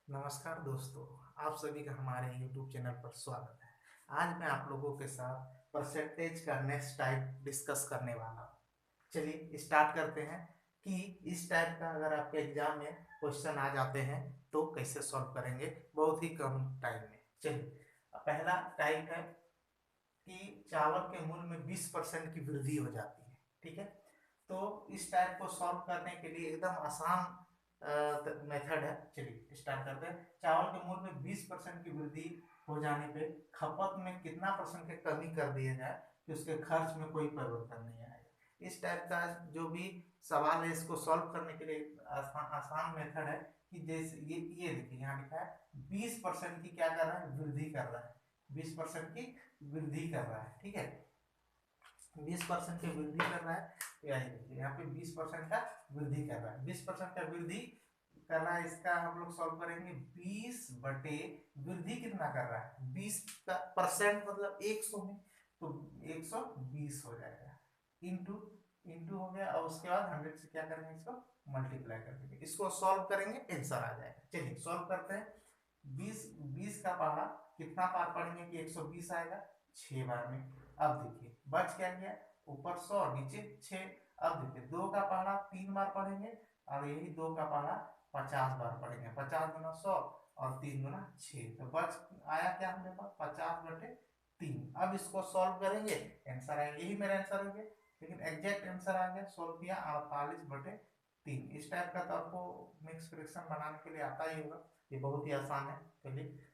नमस्कार दोस्तों, आप सभी का हमारे YouTube चैनल पर स्वागत है। आज मैं आप लोगों के साथ परसेंटेज का नेक्स्ट टाइप डिस्कस करने वाला हूँ। चलिए स्टार्ट करते हैं कि इस टाइप का अगर आपके एग्जाम में क्वेश्चन आ जाते हैं तो कैसे सॉल्व करेंगे बहुत ही कम टाइम में। चलिए पहला टाइप है कि चावल के मूल्य में 20% की वृद्धि हो जाती है। ठीक है, तो इस टाइप को सॉल्व करने के लिए एकदम आसान मेथड है। चलिए स्टार्ट करते हैं। चावल के मूल्य में 20% की वृद्धि हो जाने पे खपत में कितना परसेंट की कमी कर दिया जाए कि उसके खर्च में कोई परिवर्तन नहीं आएगा। इस टाइप का जो भी सवाल है इसको सॉल्व करने के लिए आसान मेथड है कि जैसे ये देखिए यहाँ लिखा है 20% की क्या कर रहा है, वृद्धि कर रहा है। 20% की वृद्धि कर रहा है। ठीक है, 20% की वृद्धि कर रहा है। यहाँ पे 20% का वृद्धि कर रहा है। 20% का वृद्धि कर रहा है, इसका हम लोग सॉल्व करेंगे। 20 बटे वृद्धि कितना कर रहा है, 20 का परसेंट मतलब 100 में, तो 120 हो जाएगा। इंटू इंटू हो गया और उसके बाद 100 से क्या करेंगे, इसको मल्टीप्लाई कर देंगे। इसको सॉल्व करेंगे, आंसर आ जाएगा। चलिए सॉल्व करते हैं। 20 20 का पहाड़ा कितना बार पढ़ेंगे कि 120 आएगा, 6 बार में। अब देखिए बच क्या गया, ऊपर 100 नीचे 6। अब देखिए 2 का पहाड़ा 3 बार पढ़ेंगे और यही 2 का पहाड़ा 50 बार पढ़ेंगे। 50 गुना 100 और 3 गुना 6, तो बच आया क्या हमारे पास, 50/3। अब इसको सॉल्व करेंगे, आंसर आएगा। यही मेरा आंसर हो गया, लेकिन एग्जैक्ट आंसर आ गया। सॉल्व किया 48/3। इस टाइप का तो आपको मिक्स फ्रैक्शन बनाने के लिए आता ही होगा, ये बहुत ही आसान है। चलिए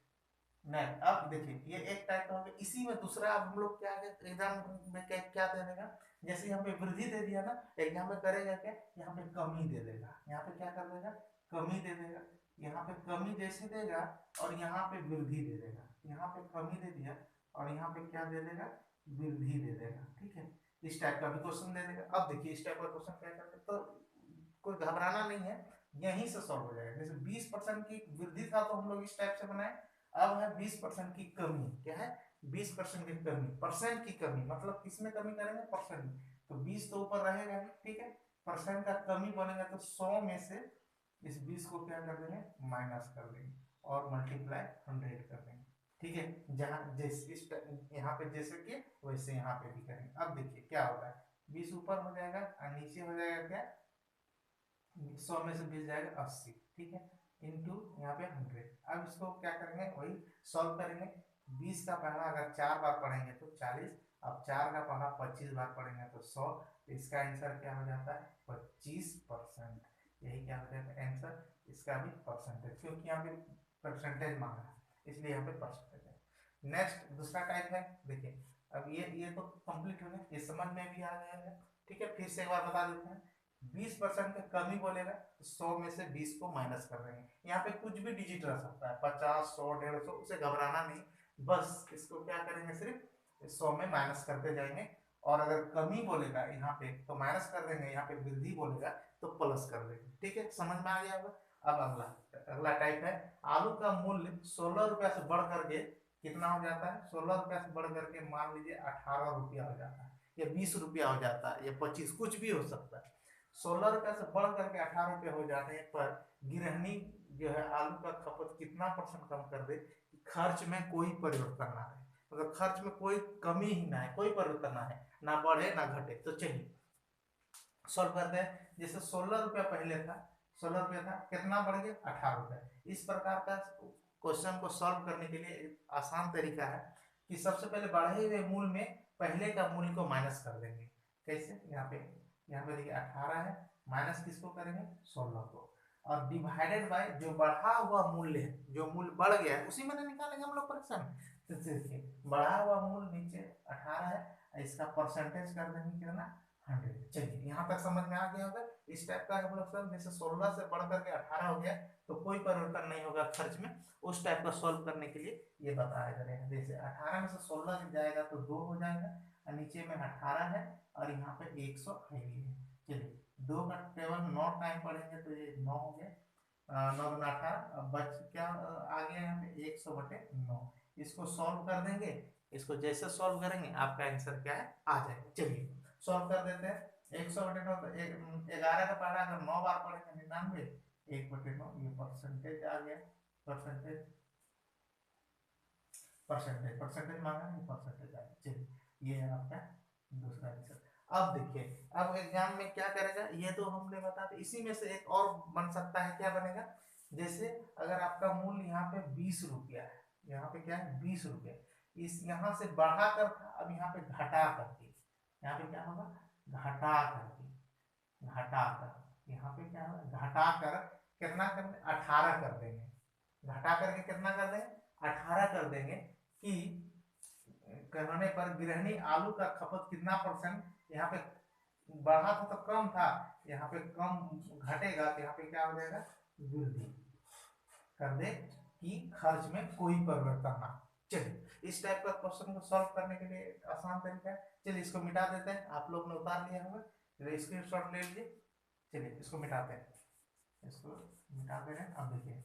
नहीं, अब देखिए ये एक टाइप का हो गया। इसी में दूसरा अब हम लोग क्या एग्जाम में क्या क्या दे देगा, जैसे यहाँ पे वृद्धि दे दिया ना, एग्जाम में करेगा क्या, यहाँ पे कमी दे देगा। यहाँ पे क्या कर देगा, कमी दे देगा। यहाँ पे कमी जैसे देगा और यहाँ पे वृद्धि दे देगा। यहाँ पे कमी दे दिया और यहाँ पे क्या दे देगा, वृद्धि दे देगा। ठीक है, इस टाइप का भी क्वेश्चन दे देगा। अब देखिए इस टाइप का क्वेश्चन क्या करते, तो कोई घबराना नहीं है, यहीं से सॉल्व हो जाएगा। जैसे 20% की वृद्धि था तो हम लोग इस टाइप से बनाए। अब है 20% की कमी, क्या है, 20% की कमी, परसेंट की कमी, मतलब किसमें कमी करेंगे, परसेंट में। तो 20 तो ऊपर रहेगा ही। ठीक है, परसेंट का कमी बनेगा तो 100 में से इस 20 को क्या कर देंगे, माइनस कर देंगे और मल्टीप्लाई 100 कर देंगे। ठीक है, जहां जैसे इस यहाँ पे जैसे कि वैसे यहाँ पे भी करेंगे। अब देखिए क्या होगा, 20 ऊपर हो जाएगा और नीचे हो जाएगा क्या, 100 में से 20 जाएगा 80। ठीक है, इंटू यहाँ पे 100। अब इसको क्या करेंगे, वही सॉल्व करेंगे। 20 का पहला अगर 4 बार पढ़ेंगे तो 40, अब 4 का पहला 25 बार पढ़ेंगे तो 100। इसका आंसर क्या हो जाता है, 25%। यही क्या हो जाएगा आंसर, इसका भी परसेंटेज, क्योंकि यहाँ पे परसेंटेज मांगा है इसलिए यहाँ पे परसेंटेज है। नेक्स्ट दूसरा टाइप है, देखिए अब ये तो कंप्लीट हो गया, ये समझ में भी आ गया है। ठीक है, फिर से एक बार बता देते हैं। 20% का कमी बोलेगा तो 100 में से 20 को माइनस कर देंगे। यहाँ पे कुछ भी डिजिट रह सकता है, 50, 100, 150, उसे घबराना नहीं। बस इसको क्या करेंगे, सिर्फ 100 में माइनस करते जाएंगे। और अगर कमी बोलेगा यहाँ पे तो माइनस कर देंगे, यहाँ पे वृद्धि बोलेगा तो प्लस कर देंगे। ठीक है, समझ में आ गया होगा। अब अगला अगला टाइप है, आलू का मूल्य 16 रुपया से बढ़ करके कितना हो जाता है, 16 रुपया से बढ़ करके मान लीजिए 18 रुपया हो जाता है, या 20 रुपया हो जाता है, या 25, कुछ भी हो सकता है। 16 रुपया से बढ़ करके 18 रुपये हो जाने पर गृहिणी जो है आलू का खपत कितना परसेंट कम कर दे कि खर्च में कोई परिवर्तन ना रहे, मतलब खर्च में कोई कमी ही ना है, कोई परिवर्तन ना है, ना बढ़े ना घटे। तो चलिए सॉल्व करते हैं। जैसे 16 रुपया पहले था, 16 रुपया था, कितना बढ़ गया, 18 रुपया। इस प्रकार का क्वेश्चन को सॉल्व करने के लिए एक आसान तरीका है कि सबसे पहले बढ़े हुए मूल्य में पहले का मूल्य को माइनस कर देंगे। कैसे, यहाँ पे देखिए 18 है, माइनस किसको करेंगे, 16 को, और डिवाइडेड बाय जो बढ़ा हुआ मूल्य है, जो मूल्य बढ़ गया है उसी में ना निकालेंगे हम लोग फ्रैक्शन। तो देखिए बढ़ा हुआ मूल्य नीचे 18 है, इसका परसेंटेज कर देंगे कितना, 100। चलिए यहाँ तक समझ में आ गया होगा। इस टाइप का हम लोग सब, जैसे 16 से बढ़ करके 18 हो गया तो कोई परिवर्तन नहीं होगा खर्च में, उस टाइप का सॉल्व करने के लिए ये बताया जाएगा। जैसे 18 में से 16 जाएगा तो 2 हो जाएगा, और नीचे में 18 है और यहाँ पे 100 है। चलिए 2 का केवल 9 टाइम पढ़ेंगे तो ये 9 हो गया, 9 गुना 18। अब बच क्या आ गया यहाँ पे, 100/9। इसको सॉल्व कर देंगे, इसको जैसे सॉल्व करेंगे आपका आंसर क्या है, आ जाएगा। चलिए सॉल्व कर देते हैं। 100/9 तो 11 का पढ़ा अगर 9 बार पढ़ेंगे 99, 1/9, ये परसेंटेज आ गया। परसेंटेज परसेंटेज परसेंटेज मांगा नहीं, परसेंटेज आया। चलिए ये है आपका दूसरा आंसर। अब देखिए, अब एग्जाम में क्या करेगा, ये तो हमने बता दिया। इसी में से एक और बन सकता है, क्या बनेगा, जैसे अगर आपका मूल्य यहाँ पे 20 रुपया है, यहाँ पे क्या है 20 रुपया, इस यहाँ से बढ़ा कर था, अब यहाँ पे घटा करके, यहाँ पे क्या होगा, घटा करके, घटा कर, यहाँ पे क्या होगा, घटा कर कितना कर दें, 18 कर देंगे। घटा करके कितना कर देंगे, 18 कर देंगे कि करने पर गृहिणी आलू का खपत कितना परसेंट, यहाँ पे बढ़ा था तो कम था, यहाँ पे कम घटेगा, तो यहाँ पे क्या हो जाएगा, वृद्धि कर दे कि खर्च में कोई परिवर्तन ना। चलिए इस टाइप का क्वेश्चन को सॉल्व करने के लिए आसान तरीका है। चलिए इसको मिटा देते हैं, आप लोग ने उतार लिया होगा, स्क्रीनशॉट ले लीजिए। चलिए इसको मिटाते हैं, इसको मिटाते हैं। अब देखिए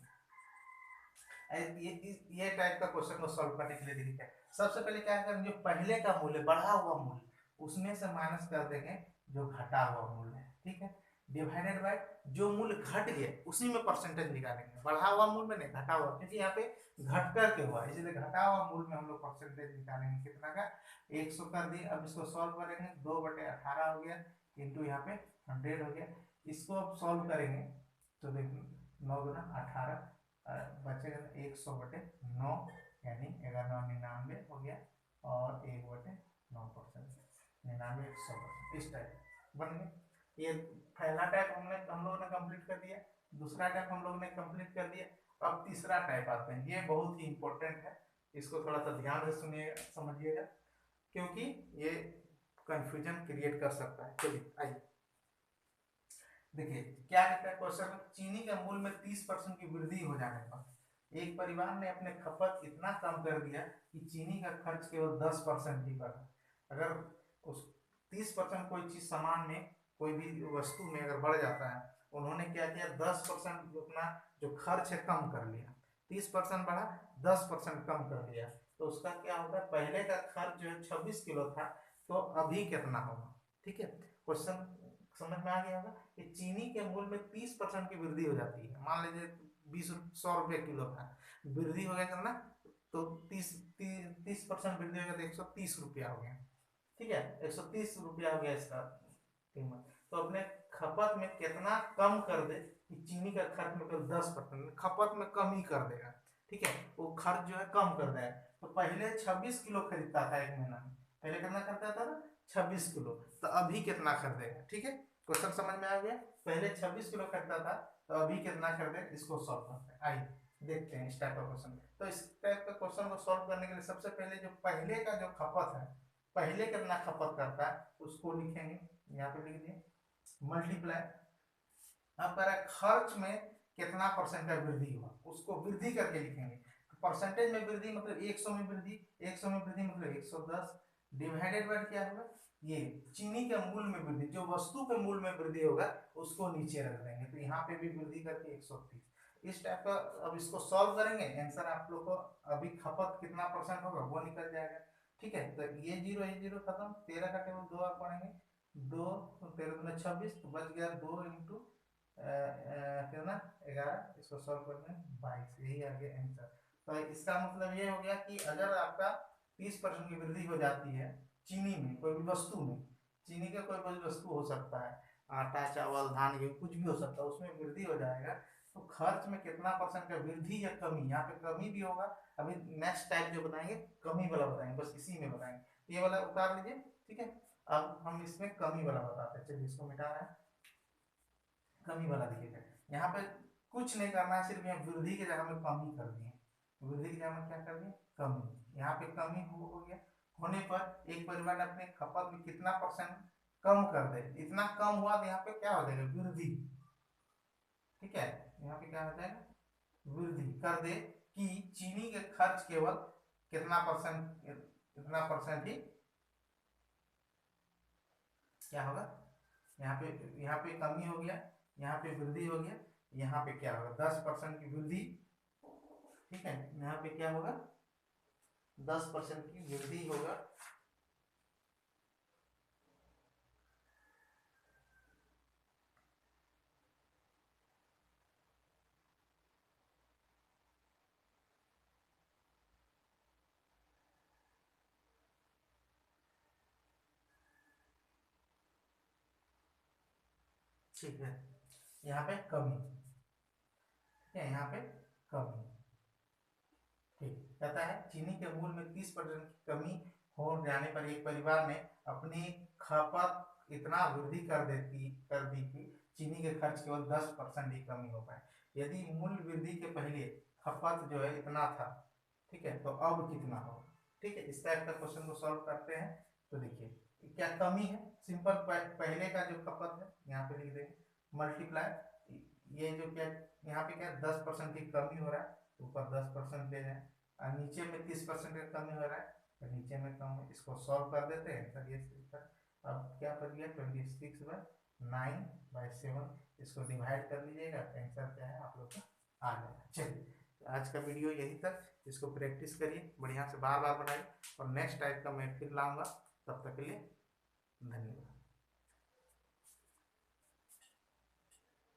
ये टाइप का क्वेश्चन को सॉल्व करने के लिए देखिए, सबसे पहले क्या करें, जो पहले का मूल्य बढ़ा हुआ मूल्य उसमें से माइनस कर देंगे जो घटा हुआ मूल्य है, ठीक है, डिवाइडेड बाय जो मूल्य घट गया उसी में परसेंटेज निकालेंगे, बढ़ा हुआ मूल्य में नहीं, घटा हुआ, क्योंकि यहाँ पे घट कर के हुआ, इसलिए घटा हुआ मूल्य में हम लोग परसेंटेज निकालेंगे, कितना का 100 कर दिए। अब इसको सॉल्व करेंगे, 2/18 हो गया, इंटू यहाँ पे 100 हो गया। इसको अब सॉल्व करेंगे तो देखिए 9 × 18 बचेगा 100/9, यानी 1199 हो गया, और 1/9%, 99 100%, इस टाइप बन गया। ये पहला टाइप हम लोगों ने कंप्लीट कर दिया, दूसरा टाइप हम लोगों ने कंप्लीट कर दिया। अब तीसरा टाइप आते हैं, ये बहुत ही इंपॉर्टेंट है, इसको थोड़ा सा ध्यान से सुनिएगा, समझिएगा, क्योंकि ये कंफ्यूजन क्रिएट कर सकता है। चलिए आइए देखिए क्या लिखा है क्वेश्चन में, चीनी के मूल्य में 30% की वृद्धि हो जाने पर एक परिवार ने अपने खपत इतना कम कर दिया कि चीनी का खर्च केवल 10% ही बढ़ा। अगर उस 30% कोई चीज सामान में, कोई भी वस्तु में अगर बढ़ जाता है, उन्होंने क्या किया, 10% अपना जो खर्च है कम कर लिया, 30% बढ़ा, 10% कम कर लिया, तो उसका क्या होगा, पहले का खर्च जो है 26 किलो था, तो अभी कितना होगा, ठीक है। क्वेश्चन समझ में आ गया होगा कि चीनी के मूल्य में 30% की वृद्धि हो जाती है, मान लीजिए 100 रुपये किलो था, वृद्धि हो गया कितना, तो 30% वृद्धि हो गया तो 130 रुपया हो गया, ठीक है, 130 रुपया हो गया इसका कीमत। तो अपने खपत में कितना कम कर दे कि चीनी का खर्च में केवल 10%, खपत में कम ही कर देगा, ठीक है, वो खर्च जो है कम कर देगा। तो पहले 26 किलो खरीदता था एक महीना में, पहले कितना खरीदता था ना, 26 किलो, तो अभी कितना खरीदेगा, ठीक है, क्वेश्चन समझ में आ गया। पहले 26 किलो खरीदता था, तो अभी कितना खरीदे, इसको सॉल्व करते हैं, आइए देखते हैं इस टाइप का क्वेश्चन। तो इस टाइप का क्वेश्चन को सॉल्व करने के लिए सबसे पहले जो पहले का जो खपत है, पहले कितना खपत करता है उसको लिखेंगे, यहाँ पे लिख दिए, मल्टीप्लाई, अब कह रहा है खर्च में कितना परसेंट का वृद्धि हुआ, उसको वृद्धि करके लिखेंगे, परसेंटेज में वृद्धि मतलब 100 में वृद्धि, 100 में वृद्धि मतलब 110, डिवाइडेड बाय क्या होगा, ये चीनी के मूल्य में वृद्धि, जो वस्तु के मूल्य में वृद्धि होगा उसको नीचे रख देंगे, तो यहाँ पे भी वृद्धि करके 130, इस टाइप का। अब इसको सॉल्व करेंगे, आंसर आप लोग को अभी खपत कितना परसेंट होगा वो निकल जाएगा, ठीक है। तो ये जीरो खत्म, 13 का टेबल 2 आप पढ़ेंगे, 2 13×26, तो बच गया 2 इंटू कितना 11, इसको सॉल्व करने 22, यही आ गया आंसर। तो इसका मतलब ये हो गया कि अगर आपका 30% की वृद्धि हो जाती है चीनी में, कोई भी वस्तु में, चीनी का कोई भी वस्तु हो सकता है, आटा चावल धान गेहूँ कुछ भी हो सकता है, उसमें वृद्धि हो जाएगा, तो खर्च में कितना परसेंट का वृद्धि या कमी, यहाँ पे कमी भी होगा। अभी नेक्स्ट टाइप जो बताएंगे कमी वाला बताएंगे, बस इसी में बताएंगे, ये वाला उतार लीजिए, ठीक है। अब हम इसमें कमी वाला बताते हैं, चलिए इसको मिटा रहे हैं, कमी वाला देखिएगा, यहाँ पे कुछ नहीं करना है, सिर्फ यहाँ वृद्धि की जगह में कमी कर दिए, वृद्धि की जगह में क्या कर दिए, कमी, यहाँ पे कमी हो गया, होने पर एक परिवार ने अपने खपत में कितना परसेंट कम कर दे, इतना कम हुआ तो यहाँ पे क्या हो जाएगा, वृद्धि, ठीक है, यहाँ पे क्या हो जाएगा, वृद्धि कर दे कि चीनी के खर्च केवल कितना परसेंट, इतना परसेंट ही क्या होगा, यहाँ पे कमी हो गया, यहाँ पे वृद्धि हो गया, यहाँ पे क्या होगा 10% की वृद्धि, ठीक है, यहाँ पे क्या होगा 10% की वृद्धि होगा, ठीक है, यहाँ पे कमी, ठीक है, यहाँ पे कमी। ठीक, कहता है चीनी के मूल्य में 30% की कमी हो जाने पर एक परिवार ने अपनी खपत इतना वृद्धि कर दी कि चीनी के खर्च केवल 10% ही कमी हो पाए। यदि मूल्य वृद्धि के पहले खपत जो है इतना था, ठीक है, तो अब कितना हो। ठीक है, इस टाइप का क्वेश्चन को सॉल्व करते हैं। तो देखिए क्या कमी है, सिंपल पहले का जो खपत है यहाँ पे लिख देंगे, मल्टीप्लाई ये जो क्या यहाँ पे क्या 10% की कमी हो रहा है, ऊपर 10% ले जाए, और नीचे में 30% का कमी हो रहा है तो नीचे में कम है। इसको सॉल्व कर देते हैं सर, ये अब क्या बच गया 26/9/7, इसको डिवाइड कर लीजिएगा, आंसर क्या है आप लोग का आ जाएगा। चलिए आज का वीडियो यही तक, इसको प्रैक्टिस करिए बढ़िया से, बार बार बनाइए, और नेक्स्ट टाइप का मैं फिर लाऊंगा। तब तक के लिए धन्यवाद।